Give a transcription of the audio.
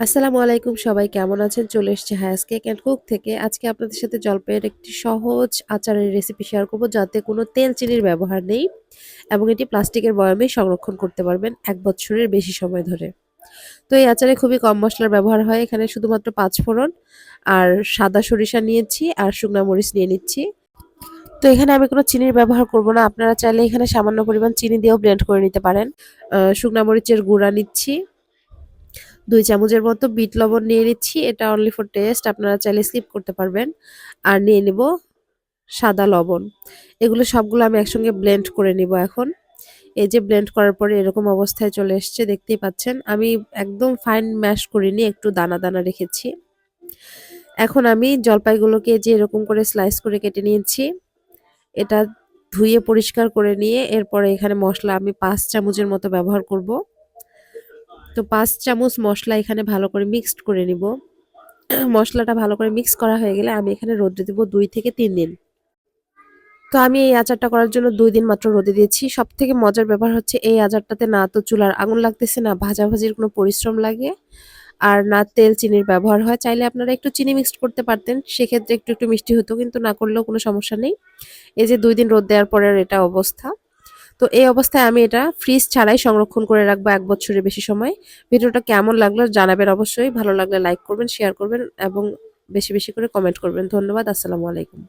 আসসালামু আলাইকুম, সবাই কেমন আছেন? চলে এসেছি হায়াস কেক অ্যান্ড কুক থেকে। আজকে আপনাদের সাথে জলপাইয়ের একটি সহজ আচারের রেসিপি শেয়ার করব যাতে কোনো তেল চিনির ব্যবহার নেই এবং এটি প্লাস্টিকের বয়ামে সংরক্ষণ করতে পারবেন ১ বছরের বেশি সময় ধরে। তো এই আচারে খুবই কম মসলার ব্যবহার হয়। এখানে শুধুমাত্র ৫ ফোড়ন আর সাদা সরিষা নিয়েছি আর শুকনা মরিচ নিয়ে নিচ্ছি। তো এখানে আমি কোনো চিনির ব্যবহার করব না। আপনারা চাইলে এখানে সামান্য পরিমাণ চিনি দিয়েও ব্লেন্ড করে নিতে পারেন। শুকনা মরিচের গুঁড়া নিচ্ছি। ২ চামচের মতো বিট লবণ নিয়ে নিচ্ছি। এটা অনলি ফর টেস্ট। আপনারা চাইলে স্কিপ করতে পারবেন। আর নিয়ে নিব সাদা লবণ। এগুলো সবগুলো আমি একসঙ্গে ব্লেন্ড করে নিব এখন। এই যে ব্লেন্ড করার পরে এরকম অবস্থায় চলে এসছে, দেখতেই পাচ্ছেন। আমি একদম ফাইন ম্যাশ করিনি, একটু দানা, দানা রেখেছি। এখন আমি জলপাইগুলোকে যে এরকম করে স্লাইস করে কেটে নিয়েছি। এটা ধুয়ে পরিষ্কার করে নিয়ে এরপরে এখানে মসলা আমি ৫ চামচের মতো ব্যবহার করব। তো ৫ চামচ মসলা এখানে ভালো করে মিক্সড করে নিব। মসলাটা ভালো করে মিক্স করা হয়ে গেলে আমি এখানে রোদে দিব ২ থেকে ৩ দিন। তো আমি এই আচারটা করার জন্য ২ দিন মাত্র রোদে দিয়েছি। সবথেকে মজার ব্যাপার হচ্ছে এই আচারটাতে না তো চুলার আগুন লাগতেছে, না ভাজাভাজির কোনো পরিশ্রম লাগে, আর না তেল চিনির ব্যবহার হয়। চাইলে আপনারা একটু চিনি মিক্সড করতে পারতেন। সেক্ষেত্রে একটু মিষ্টি হতো, কিন্তু না করলেও কোনো সমস্যা নেই। এই যে ২ দিন রোদ দেওয়ার পরের এটা অবস্থা। তো এই অবস্থায় আমি এটা ফ্রিজ ছাড়াই সংরক্ষণ করে রাখবো ১ বছরের বেশি সময়। ভিডিওটা কেমন লাগলো জানাবেন অবশ্যই। ভালো লাগলে লাইক করবেন, শেয়ার করবেন এবং বেশি, বেশি করে কমেন্ট করবেন। ধন্যবাদ। আসসালামু আলাইকুম।